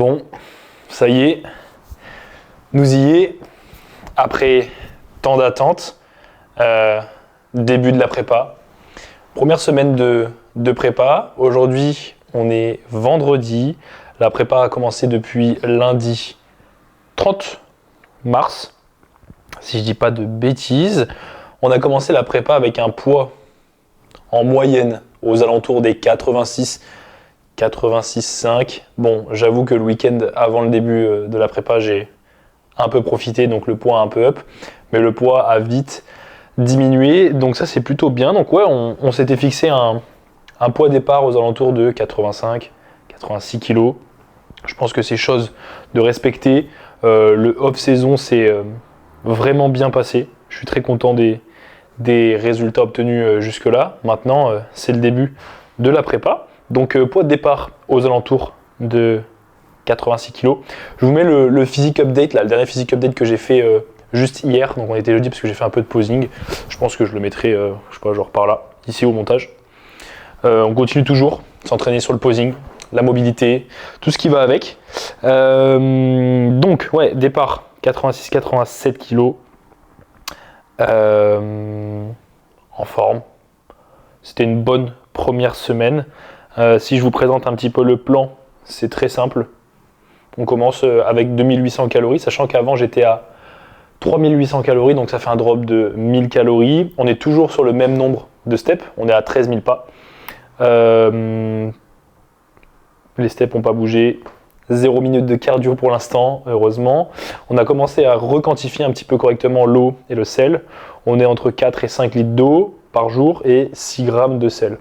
Bon, ça y est, nous y est, après tant d'attente, début de la prépa. Première semaine de prépa, aujourd'hui on est vendredi, la prépa a commencé depuis lundi 30 mars, si je dis pas de bêtises. On a commencé la prépa avec un poids en moyenne aux alentours des 86,5. Bon, j'avoue que le week-end avant le début de la prépa, j'ai un peu profité, donc le poids a un peu up, mais le poids a vite diminué, donc ça c'est plutôt bien. Donc ouais, on s'était fixé un poids départ aux alentours de 85-86 kg. Je pense que c'est chose de respecter. Le off-saison s'est vraiment bien passé. Je suis très content des résultats obtenus jusque-là. Maintenant, c'est le début de la prépa. Donc poids de départ aux alentours de 86 kg. Je vous mets le physique update, là, le dernier physique update que j'ai fait juste hier. Donc on était jeudi parce que j'ai fait un peu de posing. Je pense que je le mettrai, je sais pas, genre par là, ici au montage. On continue toujours, s'entraîner sur le posing, la mobilité, tout ce qui va avec. Donc ouais, départ 86-87 kg. En forme. C'était une bonne première semaine. Si je vous présente un petit peu le plan, c'est très simple. On commence avec 2800 calories, sachant qu'avant j'étais à 3800 calories, donc ça fait un drop de 1000 calories. On est toujours sur le même nombre de steps, on est à 13 000 pas. Les steps n'ont pas bougé. 0 minute de cardio pour l'instant, heureusement. On a commencé à requantifier un petit peu correctement l'eau et le sel. On est entre 4 et 5 litres d'eau par jour et 6 grammes de sel.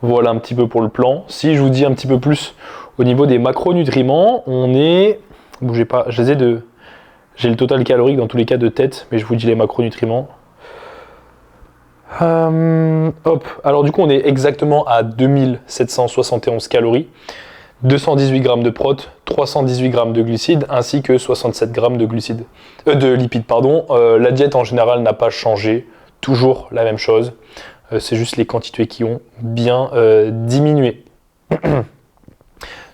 Voilà un petit peu pour le plan. Si je vous dis un petit peu plus au niveau des macronutriments, on est... Bougez pas, j'ai le total calorique dans tous les cas de tête, mais je vous dis les macronutriments. Hop, alors du coup on est exactement à 2771 calories. 218 grammes de prot, 318 grammes de glucides, ainsi que 67 grammes de lipides. La diète en général n'a pas changé, toujours la même chose. C'est juste les quantités qui ont bien diminué.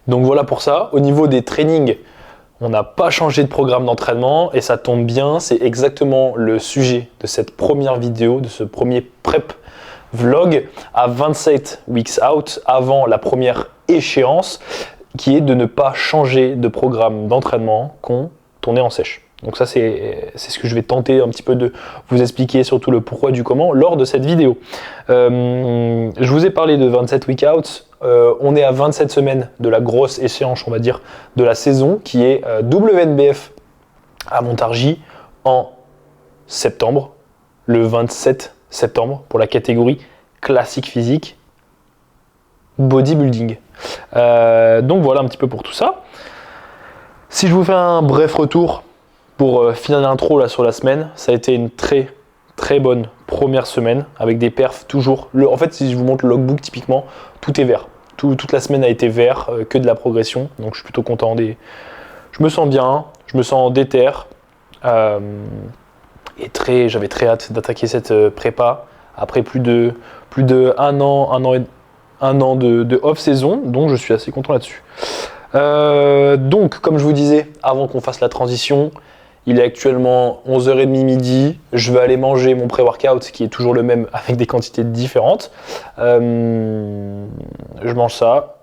Donc voilà pour ça. Au niveau des trainings, on n'a pas changé de programme d'entraînement et ça tombe bien. C'est exactement le sujet de cette première vidéo, de ce premier prep vlog à 27 weeks out avant la première échéance, qui est de ne pas changer de programme d'entraînement quand on est en sèche. Donc ça c'est ce que je vais tenter un petit peu de vous expliquer, surtout le pourquoi du comment lors de cette vidéo. Je vous ai parlé de 27 week out, on est à 27 semaines de la grosse échéance, on va dire, de la saison, qui est WNBF à Montargis en septembre, le 27 septembre pour la catégorie classique physique bodybuilding. Donc voilà un petit peu pour tout ça. Si je vous fais un bref retour pour finir l'intro là sur la semaine, ça a été une très très bonne première semaine avec des perfs toujours. En fait, si je vous montre le logbook typiquement, tout est vert. Toute la semaine a été vert, que de la progression. Donc je suis plutôt content. Je me sens bien, je me sens déter. Et j'avais très hâte d'attaquer cette prépa après plus de un an de off-saison, donc je suis assez content là-dessus. Donc, comme je vous disais, avant qu'on fasse la transition, il est actuellement 11h30 midi, je vais aller manger mon pré-workout qui est toujours le même avec des quantités différentes. Je mange ça,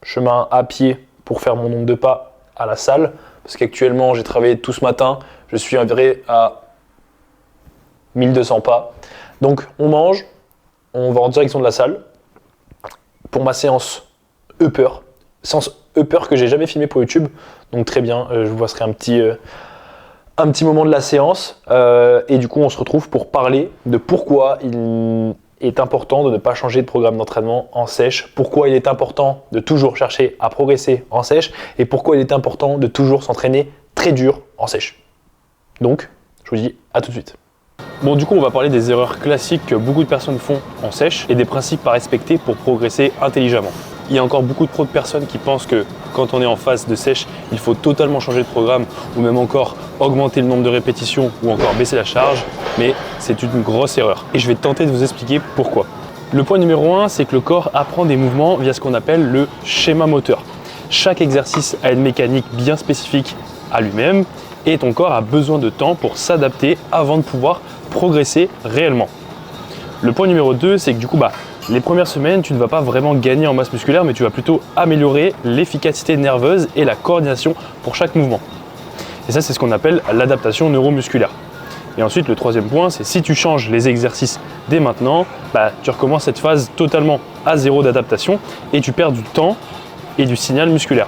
chemin à pied pour faire mon nombre de pas à la salle, parce qu'actuellement j'ai travaillé tout ce matin, je suis environ à 1200 pas. Donc on mange, on va en direction de la salle pour ma séance upper que j'ai jamais filmé pour YouTube. Donc très bien, je vous passerai un petit moment de la séance et du coup on se retrouve pour parler de pourquoi il est important de ne pas changer de programme d'entraînement en sèche, pourquoi il est important de toujours chercher à progresser en sèche et pourquoi il est important de toujours s'entraîner très dur en sèche. Donc je vous dis à tout de suite. Bon, du coup, on va parler des erreurs classiques que beaucoup de personnes font en sèche et des principes à respecter pour progresser intelligemment. Il y a encore beaucoup trop de personnes qui pensent que quand on est en phase de sèche, il faut totalement changer de programme ou même encore augmenter le nombre de répétitions ou encore baisser la charge, mais c'est une grosse erreur. Et je vais tenter de vous expliquer pourquoi. Le point numéro 1, c'est que le corps apprend des mouvements via ce qu'on appelle le schéma moteur. Chaque exercice a une mécanique bien spécifique à lui-même et ton corps a besoin de temps pour s'adapter avant de pouvoir progresser réellement. Le point numéro 2, c'est que du coup, les premières semaines, tu ne vas pas vraiment gagner en masse musculaire, mais tu vas plutôt améliorer l'efficacité nerveuse et la coordination pour chaque mouvement. Et ça, c'est ce qu'on appelle l'adaptation neuromusculaire. Et ensuite, le troisième point, c'est si tu changes les exercices dès maintenant, tu recommences cette phase totalement à zéro d'adaptation et tu perds du temps et du signal musculaire.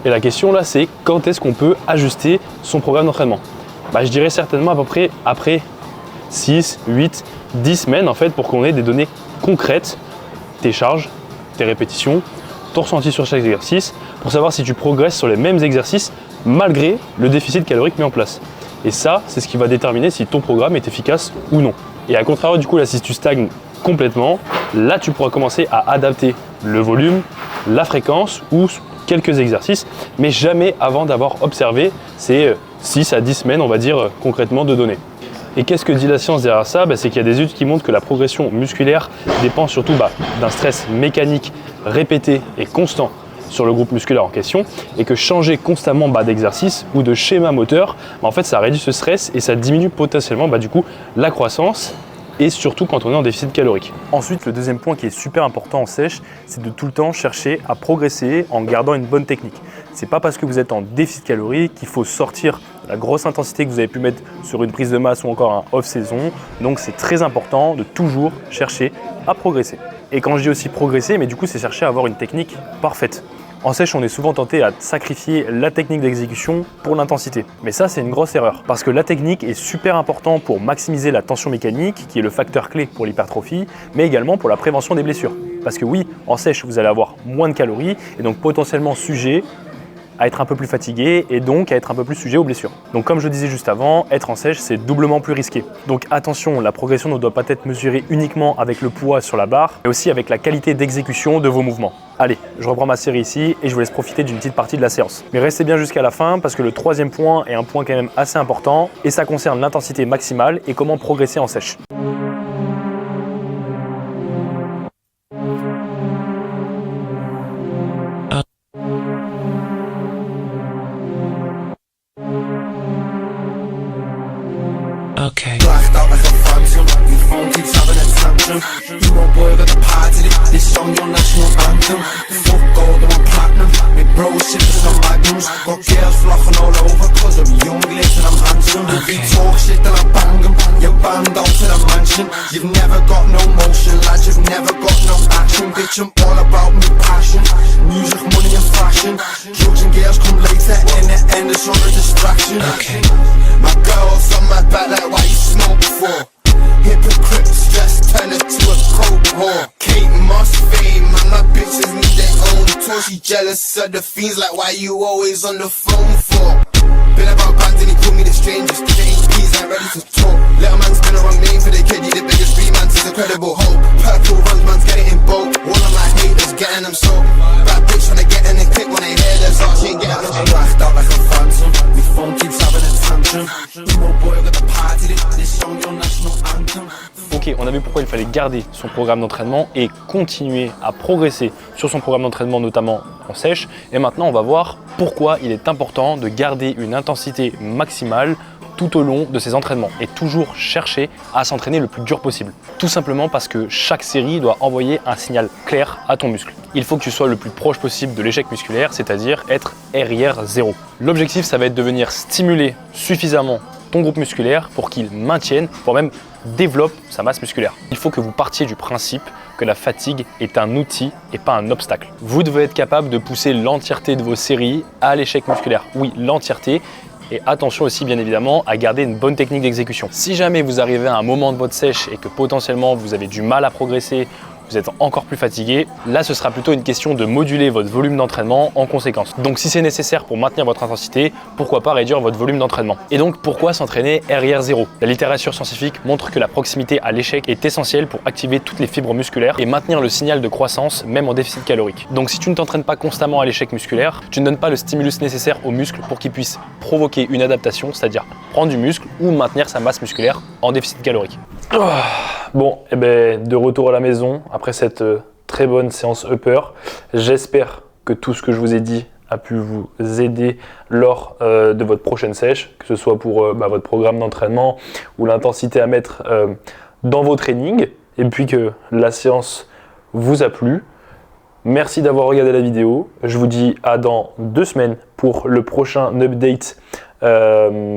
Et la question là, c'est quand est-ce qu'on peut ajuster son programme d'entraînement? Je dirais certainement à peu près après 6, 8, 10 semaines en fait pour qu'on ait des données concrètes, tes charges, tes répétitions, ton ressenti sur chaque exercice, pour savoir si tu progresses sur les mêmes exercices malgré le déficit calorique mis en place. Et ça, c'est ce qui va déterminer si ton programme est efficace ou non. Et à contrario, du coup, là, si tu stagnes complètement, là, tu pourras commencer à adapter le volume, la fréquence ou quelques exercices, mais jamais avant d'avoir observé ces 6 à 10 semaines, on va dire, concrètement de données. Et qu'est-ce que dit la science derrière ça? C'est qu'il y a des études qui montrent que la progression musculaire dépend surtout d'un stress mécanique répété et constant sur le groupe musculaire en question, et que changer constamment d'exercice ou de schéma moteur, en fait ça réduit ce stress et ça diminue potentiellement du coup la croissance, et surtout quand on est en déficit calorique. Ensuite, le deuxième point qui est super important en sèche, c'est de tout le temps chercher à progresser en gardant une bonne technique. C'est pas parce que vous êtes en déficit calorique qu'il faut sortir la grosse intensité que vous avez pu mettre sur une prise de masse ou encore un off-saison. Donc c'est très important de toujours chercher à progresser. Et quand je dis aussi progresser, mais du coup c'est chercher à avoir une technique parfaite. En sèche, on est souvent tenté à sacrifier la technique d'exécution pour l'intensité. Mais ça, c'est une grosse erreur. Parce que la technique est super importante pour maximiser la tension mécanique, qui est le facteur clé pour l'hypertrophie, mais également pour la prévention des blessures. Parce que oui, en sèche, vous allez avoir moins de calories et donc potentiellement sujet à être un peu plus fatigué et donc à être un peu plus sujet aux blessures. Donc comme je disais juste avant, être en sèche, c'est doublement plus risqué. Donc attention, la progression ne doit pas être mesurée uniquement avec le poids sur la barre, mais aussi avec la qualité d'exécution de vos mouvements. Allez, je reprends ma série ici et je vous laisse profiter d'une petite partie de la séance. Mais restez bien jusqu'à la fin parce que le troisième point est un point quand même assez important et ça concerne l'intensité maximale et comment progresser en sèche. Okay. Blacked out like a phantom. Your phone keeps having a tantrum. You won't boy got the party. This song your national anthem. Fuck gold, I'm platinum. My bro sipping some magnums. Got girls flocking all over 'cause I'm young, lit and I'm handsome. If you talk shit, then I bang 'em. You're banned out to the mansion. You've never got no motion, lads. You've never got no action. Bitch, I'm all about me passion. Music, money and fashion. Drugs and girls come later. In the end, it's all a distraction. Okay. My girls on my back like why you smoke for? Hypocrites just turn it to a cold whore. Kate Moss fame and my bitches need their own tour. She jealous of the fiends like why you always on the phone for? Been about bands and he called me the strangest. The APs ain't ready to talk. Little man's been a wrong name for the kid. He the biggest three man is incredible hope. Purple runs man's getting in boat. All of my haters getting them so. Bad bitch when they get in and click when they hear their song. She ain't getting them so. Blacked out like a phantom. My phone keeps having a tantrum. You boy got the party. This song your national anthem. Ok, on a vu pourquoi il fallait garder son programme d'entraînement et continuer à progresser sur son programme d'entraînement, notamment en sèche. Et maintenant, on va voir pourquoi il est important de garder une intensité maximale tout au long de ses entraînements et toujours chercher à s'entraîner le plus dur possible. Tout simplement parce que chaque série doit envoyer un signal clair à ton muscle. Il faut que tu sois le plus proche possible de l'échec musculaire, c'est-à-dire être RIR 0. L'objectif, ça va être de venir stimuler suffisamment ton groupe musculaire pour qu'il maintienne, voire même développe sa masse musculaire. Il faut que vous partiez du principe que la fatigue est un outil et pas un obstacle. Vous devez être capable de pousser l'entièreté de vos séries à l'échec musculaire. Oui, l'entièreté. Et attention aussi bien évidemment à garder une bonne technique d'exécution. Si jamais vous arrivez à un moment de votre sèche et que potentiellement vous avez du mal à progresser, vous êtes encore plus fatigué, là ce sera plutôt une question de moduler votre volume d'entraînement en conséquence. Donc si c'est nécessaire pour maintenir votre intensité, pourquoi pas réduire votre volume d'entraînement. Et donc pourquoi s'entraîner RIR 0? La littérature scientifique montre que la proximité à l'échec est essentielle pour activer toutes les fibres musculaires et maintenir le signal de croissance même en déficit calorique. Donc si tu ne t'entraînes pas constamment à l'échec musculaire, tu ne donnes pas le stimulus nécessaire au muscle pour qu'il puisse provoquer une adaptation, c'est-à-dire prendre du muscle ou maintenir sa masse musculaire en déficit calorique. Bon, et de retour à la maison après cette très bonne séance upper. J'espère que tout ce que je vous ai dit a pu vous aider lors de votre prochaine sèche, que ce soit pour votre programme d'entraînement ou l'intensité à mettre dans vos trainings, et puis que la séance vous a plu. Merci d'avoir regardé la vidéo. Je vous dis à dans 2 semaines pour le prochain update,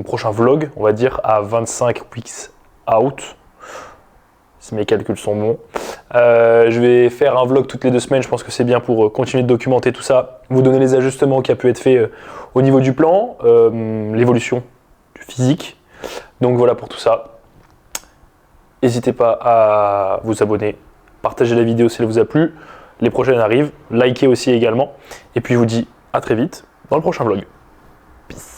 prochain vlog, on va dire, à 25 weeks out. Si mes calculs sont bons. Je vais faire un vlog toutes les 2 semaines, je pense que c'est bien pour continuer de documenter tout ça, vous donner les ajustements qui a pu être fait au niveau du plan, l'évolution du physique. Donc voilà pour tout ça. N'hésitez pas à vous abonner, partager la vidéo si elle vous a plu. Les prochaines arrivent, likez aussi également. Et puis je vous dis à très vite dans le prochain vlog. Peace.